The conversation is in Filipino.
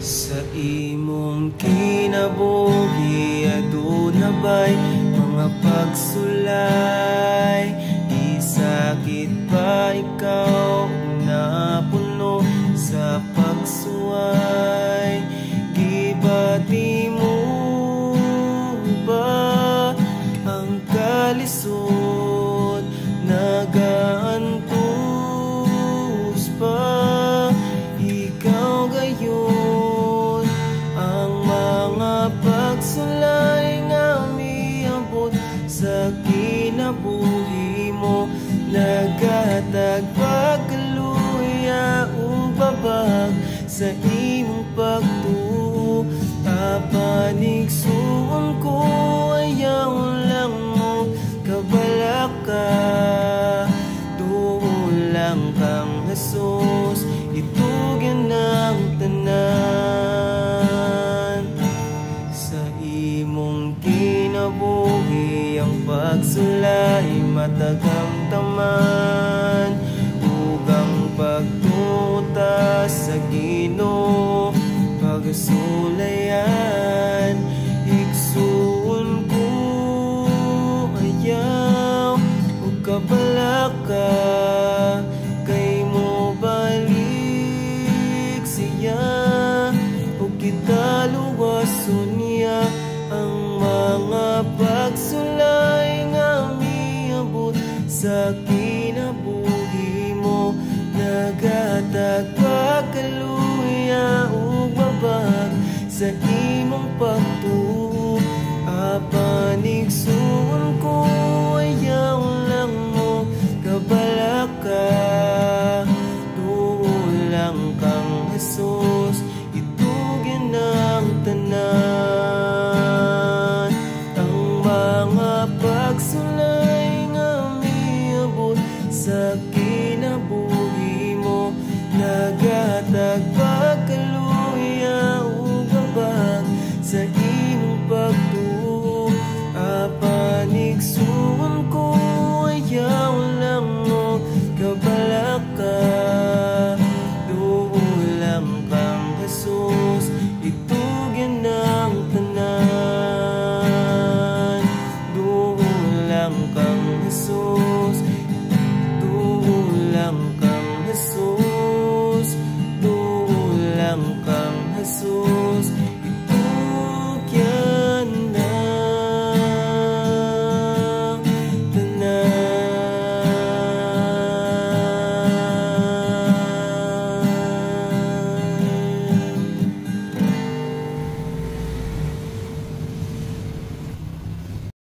Sa imong kinabuhi aduna ba'y mga pagsulay? Di sakit ba ikaw napuno sa pagsuway? Gibati mo ba ang kalisod? Nagaantos pa ikaw gayon? Ang mga pagsulay nga miabot sa kinabuhi mo, naghatag pagkaluya o babag sa imong pagtuo. Apanigsuon ko ayaw lang mo kabalaka, tuo lang kang Jesus, itugyan ang tanan. Sa imong kinabuhi ang pagsulay matagang taman, ugang pagtuta sa Ginoo pagasulayan. Igsuon ko ayaw o kabalaka, kay mo balik siya o kita luwason niya. Ang mga pagsulay nga miabot sa kinabuhi mo, naghatag pagkaluya o babag sa imong pagtuo. Apanigsuon ko ayaw lang mo kabalaka, tuo lang kang Jesus, itugyan ang tanan. Ang mga pagsulay nga miabot sa kinabuhi mo, naghatag pagkaluya o babag sa imong pagtuo. Apanigsuon ko ayaw lang mo kabalaka, tuo lang kang Jesus, itugyan ang tanan. Tuo lang kang Jesus, tuo lang kang Jesus, tuo lang kang Jesus.